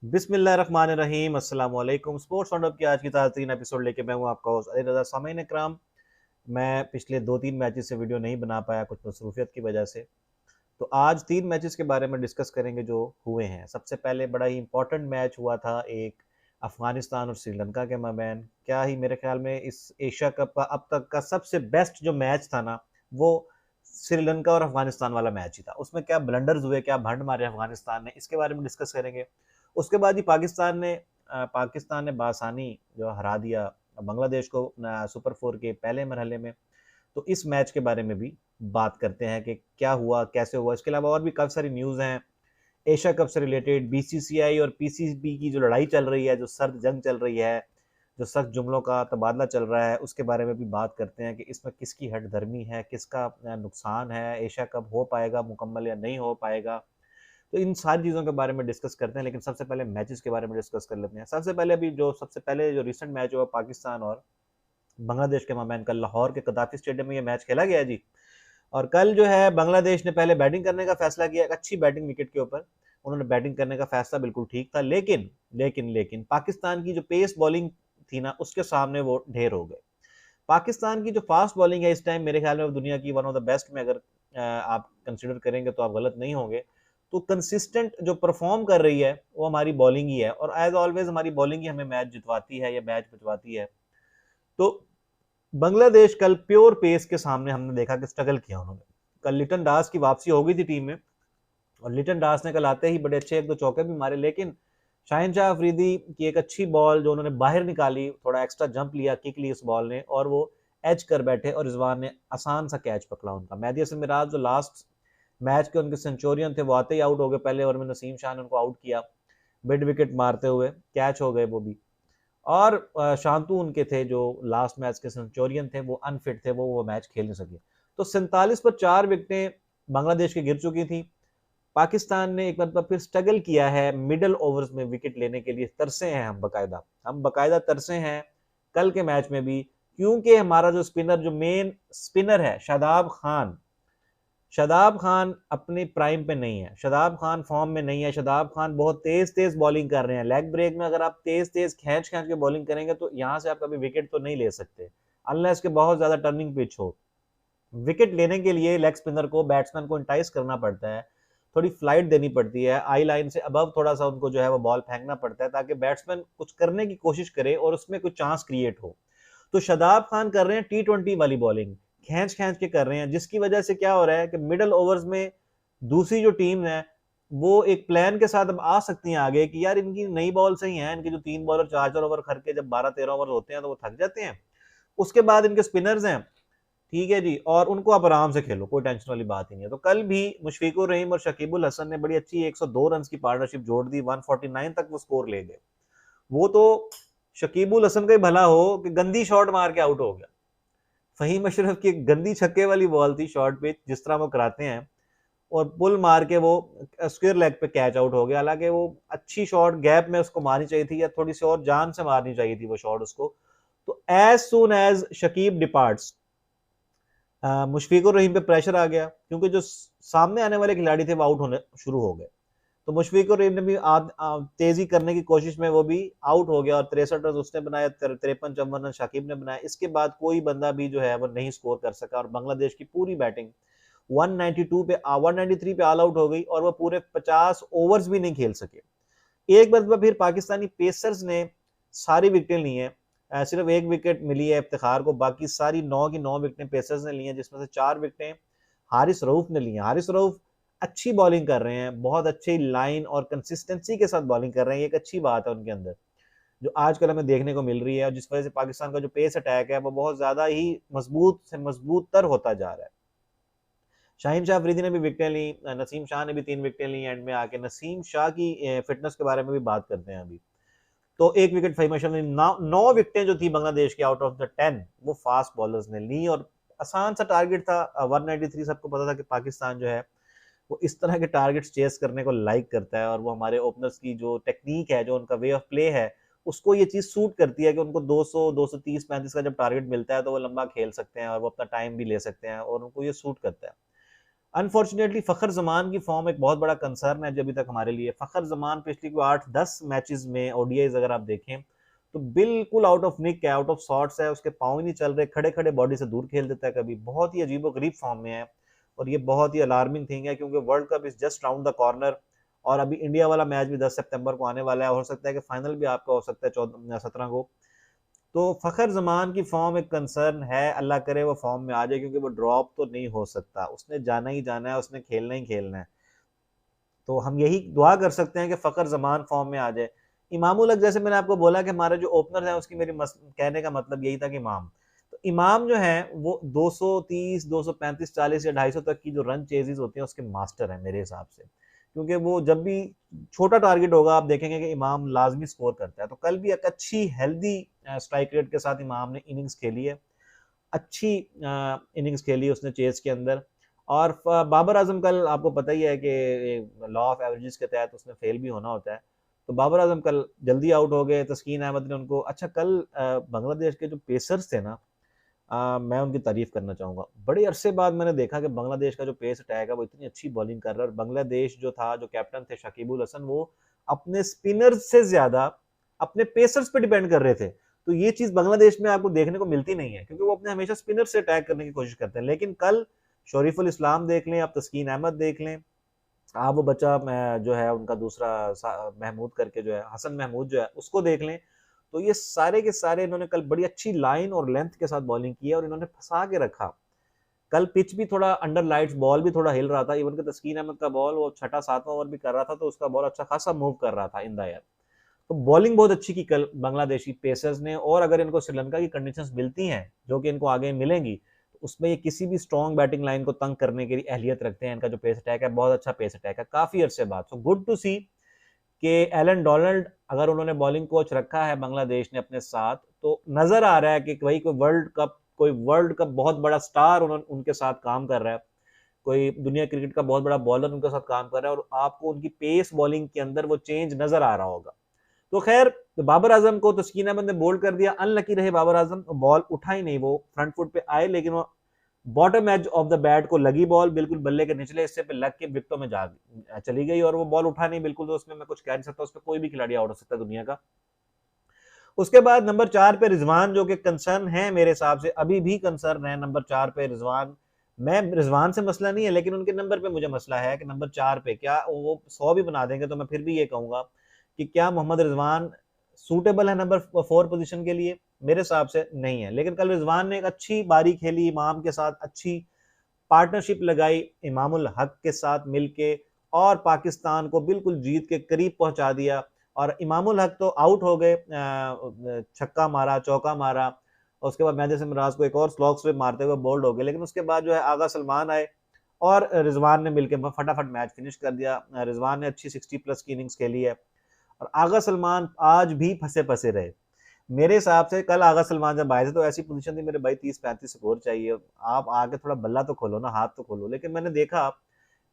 बिस्मिल्लाहिर्रहमानिर्रहीम अस्सलाम वालेकुम। स्पोर्ट्स राउंडअप की आज की ताज़ा तरीन एपिसोड लेके मैं हूँ आपका होस्ट अली रज़ा। सामीन इकराम, मैं पिछले 2-3 मैचेस से वीडियो नहीं बना पाया कुछ मसरूफियत की वजह से। तो आज 3 मैचेस के बारे में डिस्कस करेंगे जो हुए हैं। सबसे पहले बड़ा ही इंपॉर्टेंट मैच हुआ था एक अफ़गानिस्तान और श्रीलंका के माबैन। क्या ही मेरे ख्याल में इस एशिया कप का अब तक का सबसे बेस्ट जो मैच था ना, वो श्रीलंका और अफ़गानिस्तान वाला मैच ही था। उसमें क्या ब्लंडर्स हुए, क्या भंड मारे अफ़गानिस्तान ने, इसके बारे में डिस्कस करेंगे। उसके बाद ही पाकिस्तान ने बासानी जो हरा दिया बांग्लादेश को सुपर 4 के पहले मरहले में। तो इस मैच के बारे में भी बात करते हैं कि क्या हुआ, कैसे हुआ। इसके अलावा और भी काफ़ी सारी न्यूज़ हैं एशिया कप से रिलेटेड। बीसीसीआई और पीसीबी की जो लड़ाई चल रही है, जो सर्द जंग चल रही है, जो सख्त जुमलों का तबादला चल रहा है, उसके बारे में भी बात करते हैं कि इसमें किसकी हठधर्मी है, किसका नुकसान है, एशिया कप हो पाएगा मुकम्मल या नहीं हो पाएगा। तो इन सारी चीज़ों के बारे में डिस्कस करते हैं, लेकिन सबसे पहले मैचेस के बारे में डिस्कस कर लेते हैं। सबसे पहले जो रिसेंट मैच हुआ पाकिस्तान और बांग्लादेश के माबैन, कल लाहौर के कदाफी स्टेडियम में ये मैच खेला गया जी। और कल जो है बांग्लादेश ने पहले बैटिंग करने का फैसला किया, एक अच्छी बैटिंग विकेट के ऊपर उन्होंने बैटिंग करने का फैसला बिल्कुल ठीक था। लेकिन पाकिस्तान की जो पेस बॉलिंग थी ना, उसके सामने वो ढेर हो गए। पाकिस्तान की जो फास्ट बॉलिंग है इस टाइम, मेरे ख्याल में दुनिया की वन ऑफ द बेस्ट में अगर आप कंसिडर करेंगे तो आप गलत नहीं होंगे। तो कंसिस्टेंट जो परफॉर्म कर रही है वो हमारी बॉलिंग ही है, और एज ऑलवेज हमारी बॉलिंग ही हमें मैच जितवाती है या मैच बचवाती है। तो बांग्लादेश कल प्योर पेस के सामने हमने देखा कि स्ट्रगल किया उन्होंने। कल लिटन दास की वापसी हो गई थी टीम में, और लिटन दास ने कल आते ही बड़े अच्छे 1-2 चौके भी मारे, लेकिन शाहिन अफरीदी की एक अच्छी बॉल जो उन्होंने बाहर निकाली, थोड़ा एक्स्ट्रा जंप लिया, किक ली उस बॉल ने, और वो एज कर बैठे और रिजवान ने आसान सा कैच पकड़ा उनका। मेहदी हसन मिराज जो लास्ट मैच के उनके सेंचुरियन थे, वो आते ही आउट हो गए। पहले ओवर में नसीम शाह ने उनको आउट किया मिड विकेट मारते हुए, कैच हो गए वो भी। और शांतु उनके थे जो लास्ट मैच के सेंचुरियन थे, वो अनफिट थे, वो मैच खेल नहीं सके। तो 47 पर 4 विकेटें बांग्लादेश की गिर चुकी थी। पाकिस्तान ने एक बार फिर स्ट्रगल किया है मिडल ओवर्स में विकेट लेने के लिए। तरसे हैं हम बकायदा तरसे हैं कल के मैच में भी, क्योंकि हमारा जो स्पिनर, जो मेन स्पिनर है शादाब खान अपनी प्राइम पे नहीं है। शादाब खान फॉर्म में नहीं है। शादाब खान बहुत तेज तेज बॉलिंग कर रहे हैं। लेग ब्रेक में अगर आप तेज तेज खींच खींच के बॉलिंग करेंगे तो यहां से आप कभी विकेट तो नहीं ले सकते, अनलेस के बहुत ज्यादा टर्निंग पिच हो। विकेट लेने के लिए लेग स्पिनर को, बैट्समैन को इंटाइस करना पड़ता है, थोड़ी फ्लाइट देनी पड़ती है, आई लाइन से अबव थोड़ा सा उनको जो है वो बॉल फेंकना पड़ता है, ताकि बैट्समैन कुछ करने की कोशिश करे और उसमें कुछ चांस क्रिएट हो। तो शादाब खान कर रहे हैं T20 वाली बॉलिंग, खींच खींच के कर रहे हैं, जिसकी वजह से क्या हो रहा है कि मिडल ओवर्स में दूसरी जो टीम है वो एक प्लान के साथ अब आ सकती है आगे कि यार इनकी नई बॉल से ही है, इनके जो 3 बॉलर 4-4 ओवर करके जब 12-13 ओवर होते हैं तो वो थक जाते हैं। उसके बाद इनके स्पिनर्स हैं, ठीक है जी, और उनको आप आराम से खेलो, कोई टेंशन वाली बात ही नहीं है। तो कल भी मुशफिकुर रहीम और शकीबुल हसन ने बड़ी अच्छी 102 रन की पार्टनरशिप जोड़ दी, 149 तक वो स्कोर ले गए। वो तो शकीबुल हसन का ही भला हो कि गंदी शॉट मार के आउट हो गया। फहीम अशरफ की एक गंदी छक्के वाली बॉल थी शॉर्ट पिच, जिस तरह वो कराते हैं, और पुल मार के वो स्क्वायर लेग पे कैच आउट हो गया। हालांकि वो अच्छी शॉट गैप में उसको मारनी चाहिए थी, या थोड़ी सी और जान से मारनी चाहिए थी वो शॉट उसको। तो as soon as Shakib departs, Mushfiqur Rahim पे प्रेशर आ गया, क्योंकि जो सामने आने वाले खिलाड़ी थे वो आउट होने शुरू हो गए। तो मुशफिकुर रहीम ने भी तेजी करने की कोशिश में वो भी आउट हो गया, और 63 रन उसने बनाया, 53-54 रन शाकिब ने बनाया। इसके बाद कोई बंदा भी जो है वो नहीं स्कोर कर सका, और बांग्लादेश की पूरी बैटिंग 192 पे 193 पे ऑल आउट हो गई, और वो पूरे 50 ओवर्स भी नहीं खेल सके। एक बार फिर पाकिस्तानी पेसर्स ने सारी विकेटें ली हैं। सिर्फ एक विकेट मिली है इफ्तिखार को, बाकी सारी 9 की 9 विकेटें पेसर्स ने ली हैं, जिसमें से 4 विकेटें हारिस रऊफ ने ली हैं। हारिस रऊफ अच्छी बॉलिंग कर रहे हैं, बहुत अच्छी लाइन और कंसिस्टेंसी के साथ बॉलिंग कर रहे हैं, ये एक अच्छी बात है उनके अंदर जो आजकल हमें देखने को मिल रही है, और जिस वजह से पाकिस्तान का जो पेस अटैक है वो बहुत ज्यादा ही मजबूत से मजबूत तर होता जा रहा है। शाहिन शाह अफरीदी ने भी विकेटें ली, नसीम शाह ने भी 3 विकेटें ली एंड में आके। नसीम शाह की फिटनेस के बारे में भी बात करते हैं अभी। तो एक विकेट फहीम अशरफ ने, 9 विकेटें जो थी बांग्लादेश की आउट ऑफ द 10 वो फास्ट बॉलर्स ने ली, और आसान सा टारगेट था 193। सबको पता था कि पाकिस्तान जो है वो इस तरह के टारगेट्स चेस करने को लाइक करता है, और वो हमारे ओपनर्स की जो टेक्निक है, जो उनका वे ऑफ प्ले है, उसको ये चीज सूट करती है कि उनको 200 230 35 का जब टारगेट मिलता है तो वो लंबा खेल सकते हैं और वो अपना टाइम भी ले सकते हैं, और उनको ये सूट करता है। अनफॉर्चुनेटली फ़खर जमान की फॉर्म एक बहुत बड़ा कंसर्न है अभी तक हमारे लिए। फ़खर जमान पिछली कोई 8-10 मैचेस में ओडीआईज अगर आप देखें तो बिल्कुल आउट ऑफ निक है, आउट ऑफ सॉर्ट्स है, उसके पाँव ही नहीं चल रहे, खड़े-खड़े बॉडी से दूर खेल देता है कभी, बहुत ही अजीबो-गरीब फॉर्म में है और ये बहुत ही अलार्मिंग थिंग है क्योंकि world cup is just round the corner और अभी इंडिया वाला मैच भी 10 सितंबर को आने वाला है, हो सकता है कि फाइनल भी आपका हो सकता है 17 को। तो फ़खर ज़मान की फॉर्म एक कंसर्न है, अल्लाह करे वो फॉर्म में आ जाए क्योंकि वो ड्रॉप तो नहीं हो सकता, उसने जाना ही जाना है, उसने खेलना ही खेलना है। तो हम यही दुआ कर सकते हैं कि फ़खर ज़मान फॉर्म में आ जाए। इमाम उल हक जैसे मैंने आपको बोला कि हमारे जो ओपनर हैं उसकी मेरी कहने का मतलब यही था कि इमाम। तो इमाम जो हैं वो 230, 235, 40 या 250 तक की जो रन चेज़ेज़ होती हैं उसके मास्टर हैं मेरे हिसाब से। क्योंकि वो जब भी छोटा टारगेट होगा आप देखेंगे कि इमाम लाज़मी स्कोर करता है। तो कल भी एक अच्छी हेल्दी स्ट्राइक रेट के साथ इमाम ने इनिंग्स खेली है। अच्छी इनिंग्स खेली उसने चेस के अंदर और बाबर आजम कल आपको पता ही है कि लॉ ऑफ एवरेजेस के तहत उसने फेल भी होना होता है। तो बाबर आजम कल जल्दी आउट हो गए, तस्कीन अहमद ने उनको अच्छा कल बांग्लादेश के जो पेसर्स थे ना, मैं उनकी तारीफ करना चाहूँगा। बड़े अरसे बाद मैंने देखा कि बांग्लादेश का जो पेस अटैक है वो इतनी अच्छी बॉलिंग कर रहा है और बांग्लादेश जो था, जो कैप्टन थे शकीबुल हसन, वो अपने स्पिनर्स से ज़्यादा अपने पेसर्स पे डिपेंड कर रहे थे। तो ये चीज़ बांग्लादेश में आपको देखने को मिलती नहीं है क्योंकि वो अपने हमेशा स्पिनर से अटैक करने की कोशिश करते हैं। लेकिन कल शरीफुल इस्लाम देख लें, आप तस्कीन अहमद देख लें, आप वो बच्चा जो है उनका दूसरा महमूद करके जो है, हसन महमूद जो है, उसको देख लें। तो ये सारे के सारे इन्होंने कल बड़ी अच्छी लाइन और लेंथ के साथ बॉलिंग की है और इन्होंने फंसा के रखा। कल पिच भी थोड़ा अंडर लाइट्स, बॉल भी थोड़ा हिल रहा था, इवन कि तस्कीन अहमद का बॉल वो छठा सातवां ओवर भी कर रहा था तो उसका बॉल अच्छा खासा मूव कर रहा था इन द एयर। तो बॉलिंग बहुत अच्छी की कल बांग्लादेशी पेसर्स ने और अगर इनको श्रीलंका की कंडीशंस मिलती हैं जो कि इनको आगे मिलेंगी तो उसमें ये किसी भी स्ट्रॉन्ग बैटिंग लाइन को तंग करने की अहलियत रखते हैं। इनका जो पेस अटैक है बहुत अच्छा पेस अटैक है काफी अरसे बाद। सो गुड टू सी कि एलन डोनाल्ड अगर उन्होंने बॉलिंग कोच रखा है बांग्लादेश ने अपने साथ तो नजर आ रहा है कि भाई कोई वर्ल्ड कप बहुत बड़ा स्टार उनके साथ काम कर रहा है, कोई दुनिया क्रिकेट का बहुत बड़ा बॉलर उनके साथ काम कर रहा है और आपको उनकी पेस बॉलिंग के अंदर वो चेंज नजर आ रहा होगा। तो खैर बाबर आजम को तस्कीन अहमद ने बोल्ड कर दिया, अनलकी रहे बाबर आजम, बॉल उठा ही नहीं, वो फ्रंट फुट पे आए लेकिन वो bottom edge of the bat को लगी बॉल, बिल्कुल बल्ले के निचले हिस्से पे लग के विकेटों में जा चली गई और वो बॉल उठा नहीं बिल्कुल। तो उसमें मैं कुछ कह नहीं सकता, उसमें कोई भी खिलाड़ी आउट हो सकता है दुनिया का। उसके बाद नंबर 4 पे रिजवान जो कि कंसर्न है मेरे हिसाब से, अभी भी कंसर्न है नंबर 4 पे रिजवान। मैं रिजवान से मसला नहीं है लेकिन उनके नंबर पे मुझे मसला है कि नंबर 4 पे क्या वो 100 भी बना देंगे तो मैं फिर भी ये कहूंगा कि क्या मोहम्मद रिजवान सूटेबल है नंबर 4 पोजीशन के लिए? मेरे हिसाब से नहीं है। लेकिन कल रिजवान ने एक अच्छी बारी खेली, इमाम के साथ अच्छी पार्टनरशिप लगाई, इमामुल हक के साथ मिलके और पाकिस्तान को बिल्कुल जीत के करीब पहुंचा दिया। और इमामुल हक तो आउट हो गए, छक्का मारा, चौका मारा और उसके बाद मेहदी हसन मिराज को एक और स्लॉग स्विप मारते हुए बोल्ड हो गए। लेकिन उसके बाद जो है आगा सलमान आए और रिजवान ने मिलकर फटाफट मैच फिनिश कर दिया। रिजवान ने अच्छी 60+ की इनिंग्स खेली है और आगा सलमान आज भी फंसे फंसे रहे। मेरे हिसाब से कल आगा सलमान जब आए थे तो ऐसी पोजीशन थी मेरे भाई 30-35 स्कोर चाहिए, आप आके थोड़ा बल्ला तो खोलो ना, हाथ तो खोलो। लेकिन मैंने देखा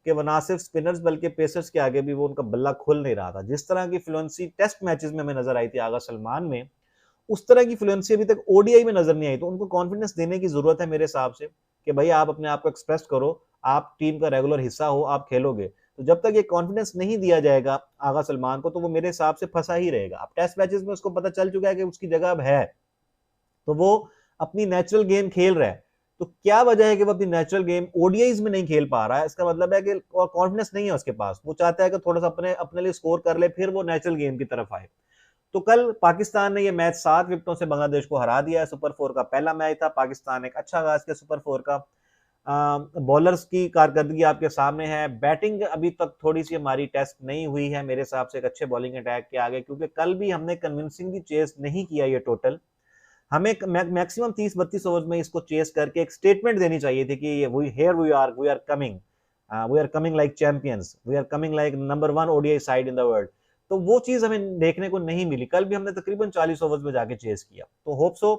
कि वो ना सिर्फ स्पिनर्स बल्कि पेसर्स के आगे भी वो उनका बल्ला खुल नहीं रहा था। जिस तरह की फ्लुएंसी टेस्ट मैचेस में हमें नजर आई थी आगा सलमान में, उस तरह की फ्लुएंसी अभी तक ओडीआई में नजर नहीं आई। तो उनको कॉन्फिडेंस देने की जरूरत है मेरे हिसाब से कि भाई आप अपने आप को एक्सप्रेस करो, आप टीम का रेगुलर हिस्सा हो, आप खेलोगे। तो जब तक ये कॉन्फिडेंस नहीं दिया जाएगा आगा सलमान को तो वो मेरे हिसाब से फंसा ही रहेगा। अब टेस्ट मैचेस में उसको पता चल चुका है कि उसकी जगह अब है, तो वो अपनी नेचुरल गेम खेल रहा है। तो क्या वजह है कि वो अपनी नेचुरल गेम ओडीआईज में नहीं खेल पा रहा है? इसका मतलब है कि कॉन्फिडेंस नहीं है उसके पास, वो चाहता है कि थोड़ा सा अपने अपने लिए स्कोर कर ले फिर वो नेचुरल गेम की तरफ आए। तो कल पाकिस्तान ने ये मैच 7 विकेटों से बांग्लादेश को हरा दिया है। सुपर 4 का पहला मैच था, पाकिस्तान एक अच्छा आगाज किया सुपर 4 का। बॉलर्स की कारकर्दगी आपके सामने है, बैटिंग अभी तक थोड़ी सी हमारी टेस्ट नहीं हुई है मेरे हिसाब से एक अच्छे बॉलिंग अटैक के आगे, क्योंकि कल भी हमने कन्विंसिंगली चेस नहीं किया ये टोटल। हमें मैक्सिमम 30-32 ओवर्स में इसको चेस करके एक स्टेटमेंट देनी चाहिए थी कि we are coming like champions, we are coming like number 1 ODI side in the world. तो वो चीज हमें देखने को नहीं मिली। कल भी हमने तकरीबन 40 ओवर्स में जाके चेस किया। तो होप सो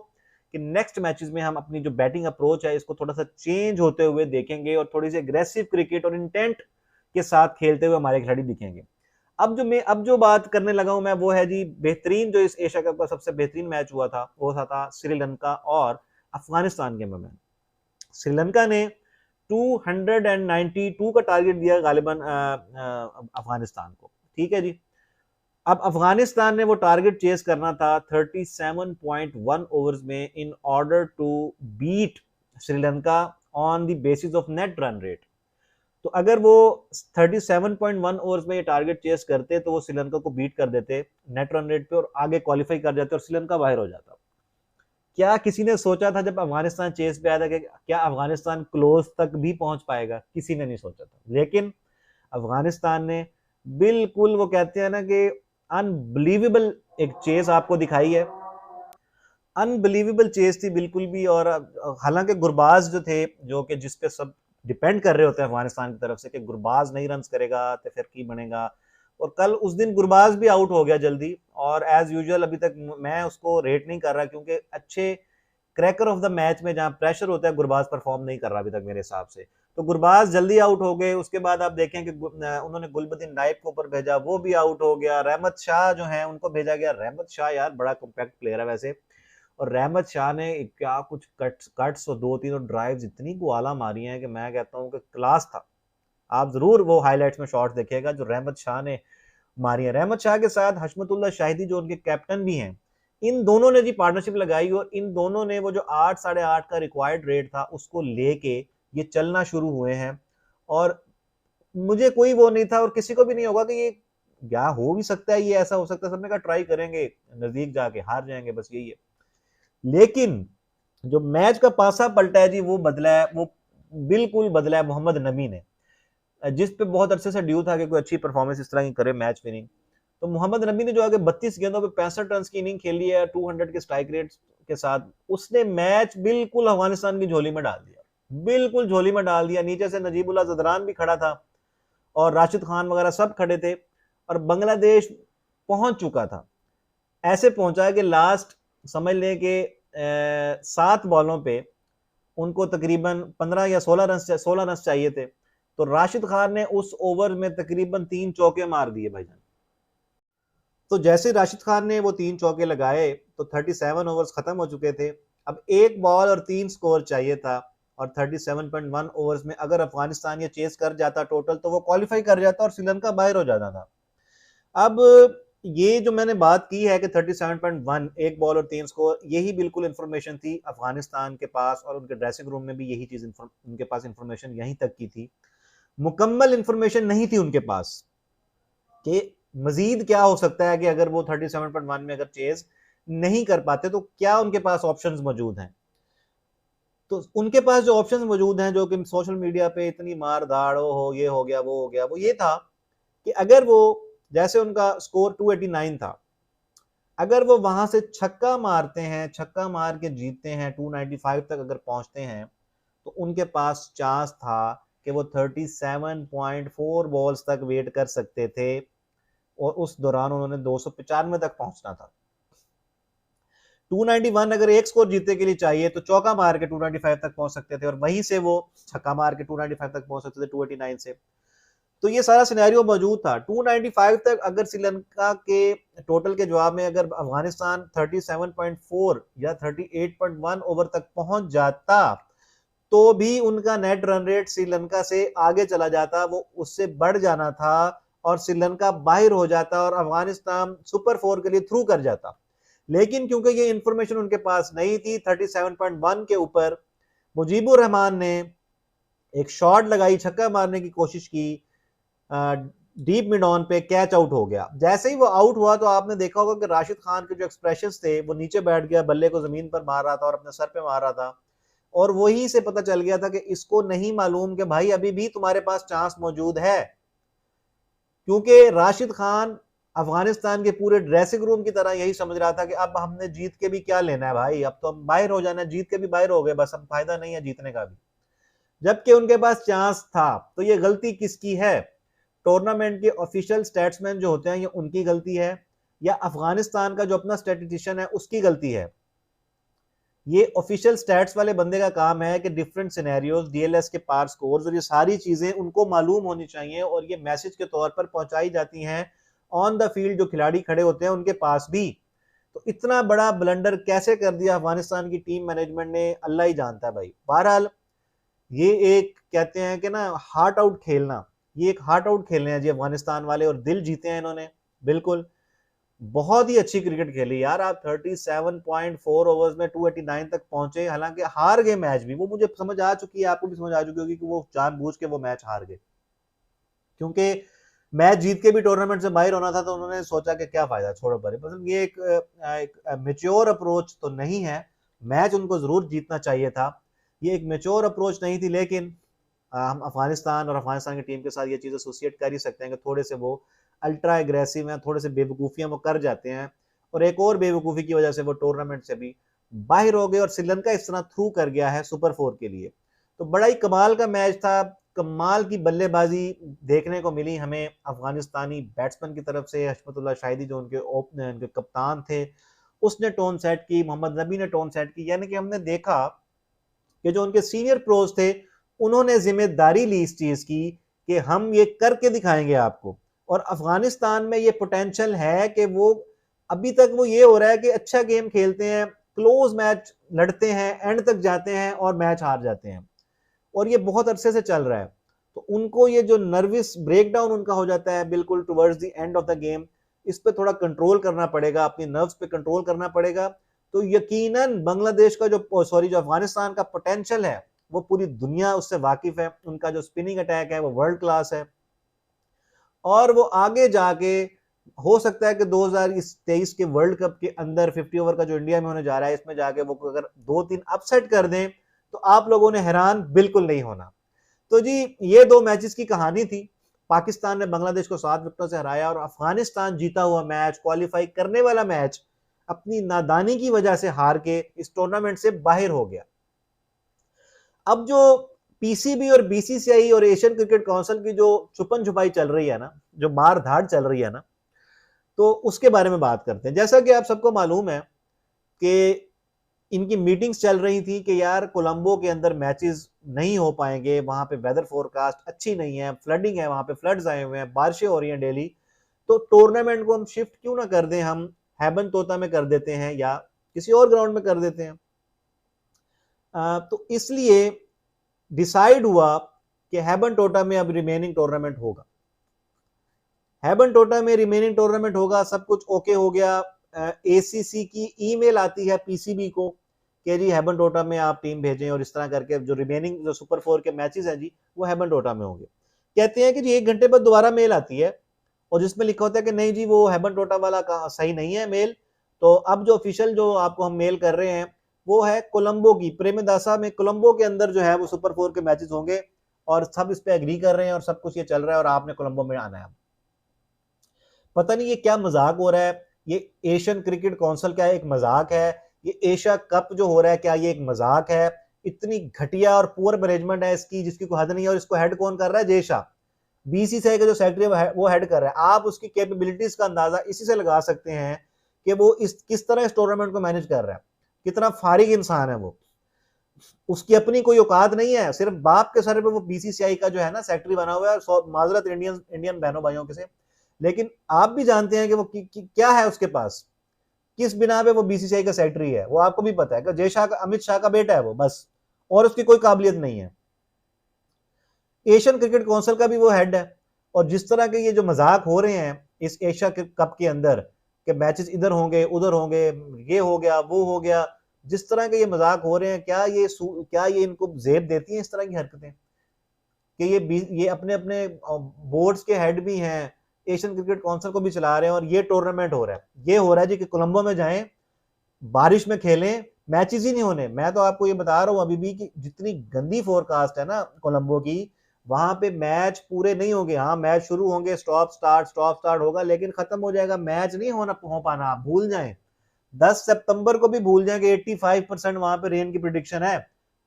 कि नेक्स्ट मैचेस में हम अपनी जो बैटिंग अप्रोच है इसको थोड़ा सा चेंज होते हुए देखेंगे और थोड़ी सी अग्रेसिव क्रिकेट और इंटेंट के साथ खेलते हुए हमारे खिलाड़ी दिखेंगे। अब जो बात करने लगा हूं मैं वो है जी बेहतरीन, जो इस एशिया कप का सबसे बेहतरीन मैच हुआ था वो था श्रीलंका और अफगानिस्तान के में। श्रीलंका ने 292 का टारगेट दिया गालिबन अफगानिस्तान को, ठीक है जी। अब अफगानिस्तान ने वो टारगेट चेस करना था 37.1 ओवर्स में in order to beat Sri Lanka on the basis of net run rate. तो अगर वो 37.1 ओवर्स में ये टारगेट चेस करते तो वो श्रीलंका को बीट कर देते नेट रन रेट पे और आगे क्वालिफाई कर जाते और श्रीलंका बाहर हो जाता। क्या किसी ने सोचा था जब अफगानिस्तान चेस पे आया था कि क्या अफगानिस्तान क्लोज तक भी पहुंच पाएगा? किसी ने नहीं सोचा था। लेकिन अफगानिस्तान ने बिल्कुल, वो कहते हैं ना कि अनबिलीवेबल एक चेस आपको दिखाई है, अनबिलीवेबल चेस थी बिल्कुल भी। और हालांकि गुरबाज जो थे, जो कि जिस पे सब डिपेंड कर रहे होते हैं अफगानिस्तान की तरफ से कि गुरबाज नहीं रन करेगा तो फिर की बनेगा, और कल उस दिन गुरबाज भी आउट हो गया जल्दी। और एज यूजुअल अभी तक मैं उसको रेट नहीं कर रहा, क्योंकि अच्छे क्रैकर ऑफ द मैच में जहां प्रेशर होता है गुरबाज परफॉर्म नहीं कर रहा अभी तक मेरे हिसाब से। तो गुरबाज जल्दी आउट हो गए। उसके बाद आप देखें कि उन्होंने गुलबदीन नाइब को ऊपर भेजा, वो भी आउट हो गया। रहमत शाह जो है उनको भेजा गया। रहमत शाह यार बड़ा कॉम्पैक्ट प्लेयर है वैसे, और रहमत शाह ने क्या कुछ कट्स और 2-3 और ड्राइव्स इतनी ग्वाला मारी हैं कि मैं कहता हूं कि क्लास था। आप जरूर वो हाईलाइट्स में शॉट देखिएगा जो रहमत शाह ने मारी है। रहमत शाह के साथ हशमतुल्लाह शाहिदी जो उनके कैप्टन भी हैं, इन दोनों ने जी पार्टनरशिप लगाई और इन दोनों ने वो जो 8 साढ़े 8 का रिक्वायर्ड रेट था उसको लेके ये चलना शुरू हुए हैं। और मुझे कोई वो नहीं था और किसी को भी नहीं होगा कि ये क्या हो भी सकता है, ये ऐसा हो सकता है। सबने कहा ट्राई करेंगे, नजदीक जाके हार जाएंगे, बस यही है। लेकिन जो मैच का पासा पलटा है जी वो बदला है, वो बिल्कुल बदला है मोहम्मद नबी ने, जिस पे बहुत अच्छे से ड्यू था कि कोई अच्छी परफॉर्मेंस इस तरह की करे मैच विनिंग। तो मोहम्मद नबी ने जो आगे 32 गेंदों पे 65 रन की इनिंग खेली है 200 के स्ट्राइक रेट के साथ, उसने मैच बिल्कुल अफगानिस्तान की झोली में डाल दिया, बिल्कुल झोली में डाल दिया। नीचे से नजीबुल्लाह जदरान भी खड़ा था और राशिद खान वगैरह सब खड़े थे और बांग्लादेश पहुंच चुका था। ऐसे पहुंचा कि लास्ट समझ लें कि 7 बॉलों पे उनको तकरीबन 15 या 16 रन चाहिए थे। तो राशिद खान ने उस ओवर में तकरीबन 3 चौके मार दिए भाईजान। तो जैसे राशिद खान ने वो 3 चौके लगाए तो 37 ओवर्स खत्म हो चुके थे। अब 1 बॉल और 3 स्कोर चाहिए था और 37.1 ओवर्स में अगर अफगानिस्तान ये चेस कर जाता टोटल तो वो क्वालिफाई कर जाता और श्रीलंका बाहर हो जाता था। अब ये जो मैंने बात की है कि 37.1 1 बॉल और 3 स्कोर, यही बिल्कुल इंफॉर्मेशन थी अफगानिस्तान के पास और उनके ड्रेसिंग रूम में भी यही चीज उनके पास इंफॉर्मेशन यहीं तक की थी। मुकम्मल इंफॉर्मेशन नहीं थी उनके पास कि मजीद क्या हो सकता है कि अगर वो 37.1 में अगर चेज नहीं कर पाते तो क्या उनके पास ऑप्शंस मौजूद हैं। तो उनके पास जो ऑप्शंस मौजूद हैं, जो कि सोशल मीडिया पे इतनी मार धाड़ हो, ये हो गया वो हो गया, वो ये था कि अगर वो, जैसे उनका स्कोर 289 था, अगर वो वहां से छक्का मारते हैं, छक्का मार के जीतते हैं 295 तक अगर पहुंचते हैं तो उनके पास चांस था कि वो 37.4 बॉल्स तक वेट कर सकते थे और उस दौरान उन्होंने 295 तक पहुंचना था। 291 अगर एक स्कोर जीतने के लिए चाहिए तो चौका मार के 295 तक पहुंच सकते थे और वहीं से वो छक्का मार के 295 तक पहुंच सकते थे 289 से। तो ये सारा सिनेरियो मौजूद था। 295 तक अगर श्रीलंका के टोटल के जवाब में अगर अफगानिस्तान 37.4 या 38.1 ओवर तक पहुंच जाता तो भी उनका नेट रन रेट श्रीलंका से आगे चला जाता, वो उससे बढ़ जाना था और श्रीलंका बाहर हो जाता और अफगानिस्तान सुपर 4 के लिए थ्रू कर जाता। लेकिन क्योंकि ये इंफॉर्मेशन उनके पास नहीं थी, 37.1 के ऊपर मुजीबुर रहमान ने एक शॉट लगाई, छक्का मारने की कोशिश की, डीप मिड ऑन पे, कैच आउट हो गया। जैसे ही वो आउट हुआ तो आपने देखा होगा कि राशिद खान के जो एक्सप्रेशंस थे, वो नीचे बैठ गया, बल्ले को जमीन पर मार रहा था और अपने सर पे मार रहा था और वही से पता चल गया था कि इसको नहीं मालूम कि भाई अभी भी तुम्हारे पास चांस मौजूद है, क्योंकि राशिद खान अफगानिस्तान के पूरे ड्रेसिंग रूम की तरह यही समझ रहा था कि अब हमने जीत के भी क्या लेना है भाई, अब तो हम बाहर हो जाना है, जीत के भी बाहर हो गए, बस अब फायदा नहीं है जीतने का भी, जबकि उनके पास चांस था। तो ये गलती किसकी है? टूर्नामेंट के ऑफिशियल स्टैट्समैन जो होते हैं ये उनकी गलती है या अफगानिस्तान का जो अपना स्टैटिस्टिशियन है उसकी गलती है? ये ऑफिशियल स्टैट्स वाले बंदे का काम है कि डिफरेंट सिनेरियोज, डीएलएस के पार स्कोर्स और ये सारी चीजें उनको मालूम होनी चाहिए और ये मैसेज के तौर पर पहुंचाई जाती हैं ऑन द फील्ड जो खिलाड़ी खड़े होते हैं उनके पास भी। तो इतना बड़ा ब्लंडर कैसे कर दिया अफगानिस्तान की टीम मैनेजमेंट ने, अल्लाह ही जानता है भाई। बहरहाल ये एक कहते हैं कि ना हार्ट आउट खेलना, ये एक हार्ट आउट खेलने हैं जी अफगानिस्तान वाले, और दिल जीते हैं इन्होंने बिल्कुल। बहुत ही अच्छी क्रिकेट खेली यार, आप 37.4 ओवर्स में 289 तक पहुंचे, हालांकि हार गए मैच भी, वो मुझे समझ आ चुकी है, आपको भी समझ आ चुकी होगी कि वो जानबूझ के वो मैच हार गए, क्योंकि मैच जीत के भी टूर्नामेंट से बाहर होना था, तो उन्होंने सोचा कि क्या फायदा, छोड़ो परे। मतलब ये एक मेच्योर अप्रोच तो नहीं है, मैच उनको जरूर जीतना चाहिए था, ये एक मेच्योर अप्रोच नहीं थी, लेकिन हम अफगानिस्तान और अफगानिस्तान की टीम के साथ ये चीज एसोसिएट कर ही सकते हैं कि थोड़े से वो अल्ट्रा एग्रेसिव हैं, थोड़े से बेवकूफियां वो कर जाते हैं, और एक और बेवकूफी की वजह से वो टूर्नामेंट से भी बाहर हो गए, और श्रीलंका इस तरह थ्रू कर गया है सुपर 4 के लिए। तो बड़ा ही कमाल का मैच था, कमाल की बल्लेबाजी देखने को मिली हमें अफगानिस्तानी बैट्समैन की तरफ से। हशमतुल्लाह शाहिदी जो उनके ओपनर, उनके कप्तान थे, उसने टोन सेट की, मोहम्मद नबी ने टोन सेट की, यानी कि हमने देखा कि जो उनके सीनियर प्रोज थे उन्होंने जिम्मेदारी ली इस चीज की कि हम ये करके दिखाएंगे आपको। और अफगानिस्तान में ये पोटेंशियल है कि वो अभी तक वो ये हो रहा है कि अच्छा गेम खेलते हैं, क्लोज मैच लड़ते हैं, एंड तक जाते हैं और मैच हार जाते हैं, और ये बहुत अरसे से चल रहा है। तो उनको ये जो नर्वस ब्रेकडाउन उनका हो जाता है बिल्कुल towards the end of the game, इस पे थोड़ा कंट्रोल करना पड़ेगा, अपनी नर्व्स पे कंट्रोल करना पड़ेगा। तो यकीनन बांग्लादेश का जो अफगानिस्तान का पोटेंशियल है वो पूरी दुनिया उससे वाकिफ है, उनका जो स्पिनिंग अटैक है वो वर्ल्ड क्लास है, और वो आगे जाके हो सकता है कि 2023 के वर्ल्ड कप के अंदर 50 ओवर का जो इंडिया में होने जा रहा है, इसमें जाके वो अगर 2-3 अपसेट कर दें तो आप लोगों ने हैरान बिल्कुल नहीं होना। तो जी ये दो मैचेस की कहानी थी, पाकिस्तान ने बांग्लादेश को 7 विकेटों से हराया, और अफगानिस्तान जीता हुआ मैच, क्वालिफाई करने वाला मैच, अपनी नादानी की वजह से हार के इस टूर्नामेंट से बाहर हो गया। अब जो पीसीबी और बीसीसीआई और एशियन क्रिकेट काउंसिल की जो छुपन छुपाई चल रही है ना, जो मार धाड़ चल रही है ना, तो उसके बारे में बात करते हैं। जैसा कि आप सबको मालूम है कि इनकी मीटिंग्स चल रही थी कि यार कोलंबो के अंदर मैचेस नहीं हो पाएंगे, वहां पे वेदर फोरकास्ट अच्छी नहीं है, फ्लडिंग है, वहां पे फ्लड्स आए हुए हैं, बारिशें हो रही हैं डेली, तो टूर्नामेंट को हम शिफ्ट क्यों ना कर दें, हम हैबन तोता में कर देते हैं या किसी और ग्राउंड में कर देते हैं। तो इसलिए डिसाइड हुआ कि हैबन टोटा में अब रिमेनिंग टूर्नामेंट होगा, हैबन टोटा में रिमेनिंग टूर्नामेंट होगा, सब कुछ ओके हो गया। एसीसी की ईमेल आती है पीसीबी को कि जी हैबन टोटा में आप टीम भेजें, और इस तरह करके जो रिमेनिंग जो सुपर 4 के मैचेस हैं जी वो हैबन टोटा में होंगे। कहते हैं कि जी 1 घंटे बाद दोबारा मेल आती है, और जिसमें लिखा होता है कि नहीं जी वो हैबन टोटा वाला सही नहीं है मेल, तो अब जो ऑफिशियल जो आपको हम मेल कर रहे हैं वो है कोलंबो की, प्रेमदासा में कोलंबो के अंदर जो है वो सुपर 4 के मैचेस होंगे, और सब इस पे एग्री कर रहे हैं, और सब कुछ ये चल रहा है, और आपने कोलंबो में आना है। पता नहीं ये क्या मजाक हो रहा है, ये एशियन क्रिकेट काउंसिल क्या एक मजाक है, ये एशिया कप जो हो रहा है क्या ये एक मजाक है, इतनी घटिया और पुअर मैनेजमेंट है इसकी जिसकी कोई हद नहीं है, और इसको हेड कौन कर रहा है, जय शाह, बीसीसीआई का जो सेक्रेटरी है वो हेड कर रहा है। आप उसकी कैपेबिलिटीज का अंदाजा इसी से लगा सकते हैं कि वो इस किस तरह इस टूर्नामेंट को मैनेज कर रहा है, कितना फारिग इंसान है वो, उसकी अपनी कोई औकात नहीं है, सिर्फ बाप के सर पे वो बीसीसीआई का जो है ना सेक्रेटरी बना हुआ है, माजरत इंडियन बहनों भाइयों के से, लेकिन आप भी जानते हैं कि वो क्या है उसके पास, किस बिना पे वो बीसीसीआई का सेक्रेटरी है, वो आपको भी पता है कि जय शाह का, अमित शाह का बेटा है वो बस, और उसकी कोई काबिलियत नहीं है। एशियन क्रिकेट काउंसिल का भी वो हेड है, और जिस तरह के ये जो मजाक हो रहे हैं इस एशिया कप के अंदर कि मैचेस इधर होंगे उधर होंगे, ये हो गया वो हो गया, जिस तरह के ये मजाक हो रहे हैं, क्या ये इनको जेब देती हैं इस तरह की हरकतें, कि ये अपने अपने बोर्ड्स के हेड भी हैं, एशियन क्रिकेट काउंसिल को भी चला रहे हैं, और ये टूर्नामेंट हो रहा है, ये हो रहा है जी कि कोलंबो में जाएं, बारिश में खेलें, मैचेस ही नहीं होने। मैं तो आपको ये बता रहा हूँ अभी भी कि जितनी गंदी फोरकास्ट है ना कोलंबो की, वहां पे मैच पूरे नहीं होंगे, हाँ मैच शुरू होंगे, स्टॉप स्टार्ट होगा, लेकिन खत्म हो जाएगा, मैच नहीं हो पाना, आप भूल जाएं, 10 सितंबर को भी भूल जाएं कि 85% वहां पे रेन की प्रिडिक्शन है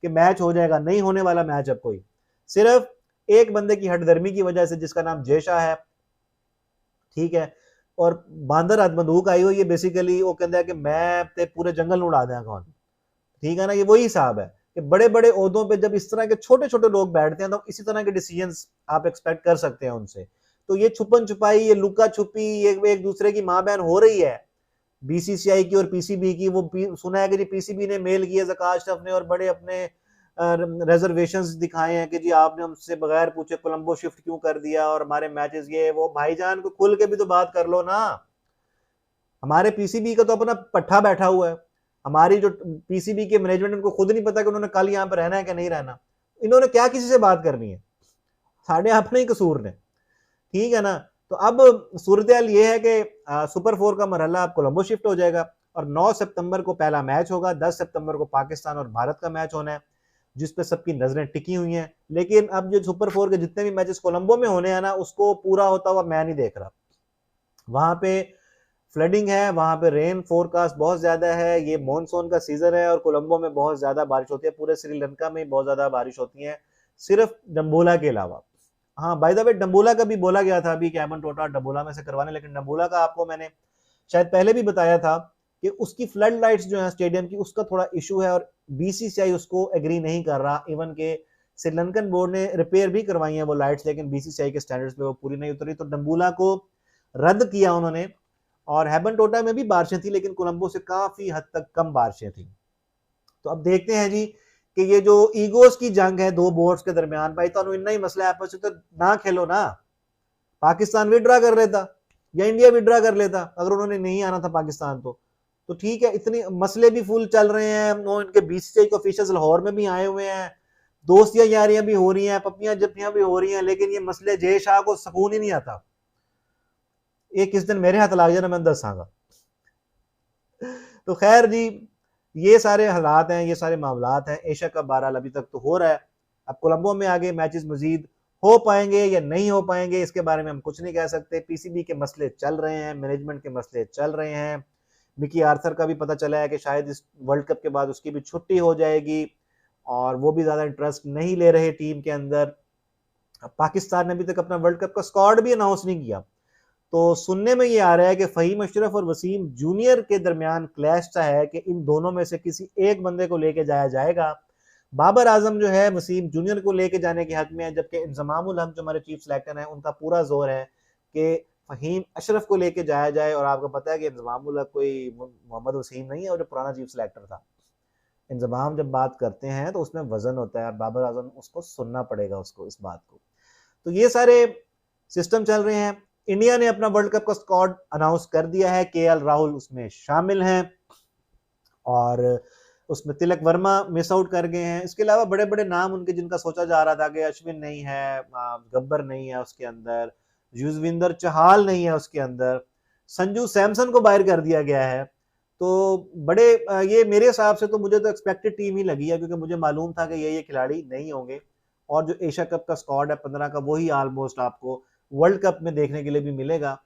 कि मैच हो जाएगा, नहीं होने वाला मैच अब कोई, सिर्फ एक बंदे की हटधर्मी की वजह से जिसका नाम जय शाह है, ठीक है, और बांदर हाथ बंदूक आई हुई है, बेसिकली वो कहता है कि मैं ते पूरे जंगल उड़ा देगा कौन, ठीक है ना, ये वही हिसाब है कि बड़े बड़े ओहदों पे जब इस तरह के छोटे छोटे लोग बैठते हैं तो इसी तरह के डिसीजंस आप एक्सपेक्ट कर सकते हैं उनसे। तो ये छुपन छुपाई, ये लुका छुपी, ये एक दूसरे की माँ बहन हो रही है बीसीसीआई की और पीसीबी की। वो सुना है कि पीसीबी ने मेल किया ज़कात अशरफ ने और बड़े अपने रिजर्वेशंस दिखाए हैं कि जी आपने हमसे बगैर पूछे कोलंबो शिफ्ट क्यों कर दिया और हमारे मैचेस ये वो। भाईजान को खुल के भी तो बात कर लो ना। हमारे पीसीबी का तो अपना पट्ठा बैठा हुआ है। हमारी जो पीसीबी के मैनेजमेंट, उनको खुद नहीं पता कि उन्होंने कल यहाँ पे रहना है कि नहीं रहना। इन्होंने क्या किसी से बात करनी है? साढ़े अपने ही कसूर ने, ठीक है ना। तो अब सूरत हाल ये है कि सुपर 4 का मरहला अब कोलंबो शिफ्ट हो जाएगा और 9 सितंबर को पहला मैच होगा। 10 सितंबर को पाकिस्तान और भारत का मैच होना है, जिस पे सबकी नजरें टिकी हुई हैं। लेकिन अब जो सुपर 4 के जितने भी मैचेस कोलंबो में होने हैं ना, उसको पूरा होता हुआ मैं नहीं देख रहा। वहां पे फ्लडिंग है, वहां पे रेन फोरकास्ट बहुत ज्यादा है। ये मॉनसून का सीजन है और कोलंबो में बहुत ज्यादा बारिश होती है। पूरे श्रीलंका में बहुत ज्यादा बारिश होती है, सिर्फ डम्बोला के अलावा। हाँ, बाय द वे डम्बोला का भी बोला गया था अभी कैमन टोटा डम्बोला में से करवाने, लेकिन डम्बोला का आपको मैंने शायद पहले भी बताया था कि उसकी फ्लड लाइट्स जो है स्टेडियम की, उसका थोड़ा इशू है और बीसीसीआई उसको एग्री नहीं कर रहा। इवन के श्रीलंकन बोर्ड ने रिपेयर भी करवाई है वो लाइट्स, लेकिन बीसीसीआई के स्टैंडर्ड्स पे वो पूरी नहीं उतरी, तो डम्बोला को रद्द किया उन्होंने। और हैबन टोटा में भी बारिशें थी, लेकिन कोलंबो से काफी हद तक कम बारिशें थी। तो अब देखते हैं जी कि ये जो ईगोस की जंग है दो बोर्ड्स के दरमियान, भाई तो इतना ही मसला है आपस में, तो ना खेलो ना। पाकिस्तान विड्रा कर लेता या इंडिया विड्रा कर लेता अगर उन्होंने नहीं आना था पाकिस्तान तो ठीक है। इतने मसले भी फुल चल रहे हैं, वो इनके बीसीसीआई के ऑफिशियल्स लाहौर में भी आए हुए हैं, दोस्तियां यारियां भी हो रही हैं, पप्पियां जप्पियां भी हो रही हैं, लेकिन ये मसले जय शाह को सुकून ही नहीं आता। ये किस दिन मेरे हाथ लग जाए ना, मैं दसांगा। तो खैर जी, ये सारे हालात हैं, ये सारे मामलात हैं। एशिया कप बहरहाल अभी तक तो हो रहा है। अब कोलंबो में आगे मैचेस मजीद हो पाएंगे या नहीं हो पाएंगे, इसके बारे में हम कुछ नहीं कह सकते। पीसीबी के मसले चल रहे हैं, मैनेजमेंट के मसले चल रहे हैं। मिकी आर्थर का भी पता चला है कि शायद इस वर्ल्ड कप के बाद उसकी भी छुट्टी हो जाएगी और वो भी ज्यादा इंटरेस्ट नहीं ले रहे टीम के अंदर। पाकिस्तान ने अभी तक अपना वर्ल्ड कप का स्क्वाड भी अनाउंस नहीं किया। तो सुनने में ये आ रहा है कि फहीम अशरफ और वसीम जूनियर के दरमियान क्लैश सा है कि इन दोनों में से किसी एक बंदे को लेके जाया जाएगा। बाबर आजम जो है वसीम जूनियर को लेके जाने के हक में है, जबकि इंजमामुल हक जो हमारे चीफ सिलेक्टर हैं उनका पूरा जोर है कि फहीम अशरफ को लेके जाया जाए। और आपको पता है कि इंजमामुल हक कोई मोहम्मद वसीम नहीं है, और जो पुराना चीफ सिलेक्टर था। इंजमाम जब बात करते हैं तो उसमें वजन होता है और बाबर आजम उसको सुनना पड़ेगा उसको, इस बात को। तो ये सारे सिस्टम चल रहे हैं। इंडिया ने अपना वर्ल्ड कप का स्क्वाड अनाउंस कर दिया है, केएल राहुल उसमें शामिल हैं और उसमें तिलक वर्मा मिस आउट कर गए हैं। इसके अलावा बड़े बड़े नाम उनके जिनका सोचा जा रहा था कि अश्विन नहीं है, गब्बर नहीं है उसके अंदर, युजवेंद्र चहल नहीं है उसके अंदर, संजू सैमसन को बाहर कर दिया गया है। तो बड़े ये मेरे हिसाब से तो मुझे तो एक्सपेक्टेड टीम ही लगी है, क्योंकि मुझे मालूम था कि ये खिलाड़ी नहीं होंगे। और जो एशिया कप का स्क्वाड है 15 का, वही ऑलमोस्ट आपको वर्ल्ड कप में देखने के लिए भी मिलेगा।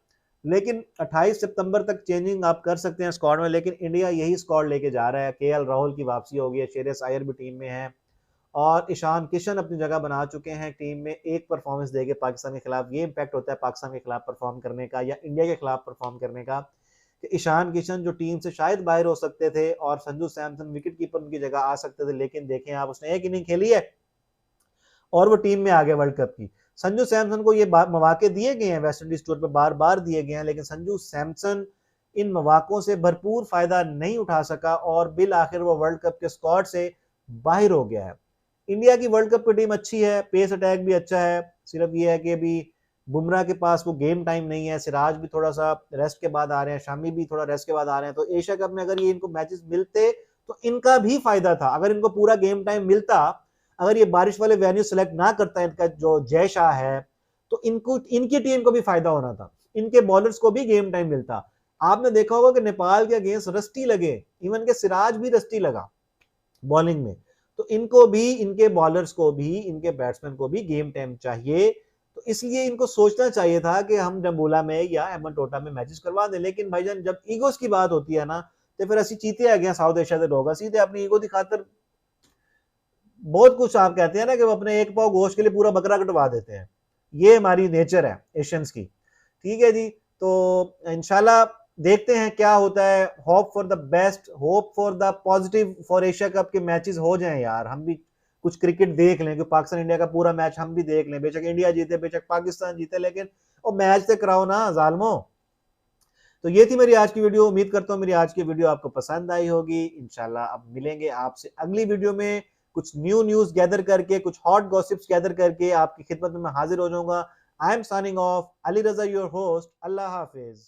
लेकिन 28 सितंबर तक चेंजिंग आप कर सकते हैं स्क्वाड में, लेकिन इंडिया यही स्क्वाड लेके जा रहा है। केएल राहुल की वापसी हो गई है, शेरेस आयर भी टीम में है और ईशान किशन अपनी जगह बना चुके हैं टीम में। एक परफॉर्मेंस देके पाकिस्तान के खिलाफ ये इंपैक्ट होता है पाकिस्तान के खिलाफ परफॉर्म करने का या इंडिया के खिलाफ परफॉर्म करने का, कि ईशान किशन जो टीम से शायद बाहर हो सकते थे और संजू सैमसन विकेट कीपर उनकी जगह आ सकते थे, लेकिन देखें आप उसने एक इनिंग खेली है और वो टीम में आ गए वर्ल्ड कप की। संजू सैमसन को ये मौके दिए गए हैं वेस्ट इंडीज टूर पे, बार बार दिए गए हैं, लेकिन संजू सैमसन इन मौकों से भरपूर फायदा नहीं उठा सका और बिल आखिर वो वर्ल्ड कप के स्क्वाड से बाहर हो गया है। इंडिया की वर्ल्ड कप की टीम अच्छी है, पेस अटैक भी अच्छा है, सिर्फ ये है कि अभी बुमराह के पास वो गेम टाइम नहीं है। सिराज भी थोड़ा सा रेस्ट के बाद आ रहे हैं, शामी भी थोड़ा रेस्ट के बाद आ रहे हैं। तो एशिया कप में अगर ये इनको मैचेस मिलते तो इनका भी फायदा था। अगर इनको पूरा गेम टाइम मिलता, अगर ये बारिश वाले वेन्यू सेलेक्ट ना करता इनका जो जय शाह है, तो इनको इनकी टीम को भी फायदा होना था, इनके बॉलर्स को भी गेम टाइम मिलता। आपने देखा होगा कि नेपाल के अगेंस्ट रस्टी लगे, इवन के सिराज भी रस्टी लगा बॉलिंग में। तो इनको भी, इनके बॉलर्स को भी, इनके बैट्समैन को भी गेम टाइम चाहिए। तो इसलिए इनको सोचना चाहिए था कि हम डम्बोला में या हैमन टोटा में मैचेस करवा दें। लेकिन भाईजान जब ईगोस की बात होती है ना, तो फिर असि चीते आ गए साउथ एशिया के लोग, सीधे अपनी ईगो की खातिर बहुत कुछ आप कहते हैं ना कि वो अपने एक पाव गोश्त के लिए पूरा बकरा कटवा देते हैं। ये हमारी नेचर है एशियंस की, ठीक है जी। तो इंशाल्लाह देखते हैं क्या होता है। Hope for the best, hope for the positive for Asia cup के मैचेस हो जाएं यार, हम भी कुछ क्रिकेट देख लें, कि पाकिस्तान इंडिया का पूरा मैच हम भी देख लें। बेशक इंडिया जीते, बेशक पाकिस्तान जीते, लेकिन वो मैच तो कराओ ना जालमो। तो ये थी मेरी आज की वीडियो। उम्मीद करता हूँ मेरी आज की वीडियो आपको पसंद आई होगी। इंशाल्लाह अब मिलेंगे आपसे अगली वीडियो में कुछ न्यू न्यूज गैदर करके, कुछ हॉट गॉसिप्स गैदर करके आपकी खिदमत में मैं हाजिर हो जाऊंगा। I am signing off, Ali Raza your host. Allah Hafiz.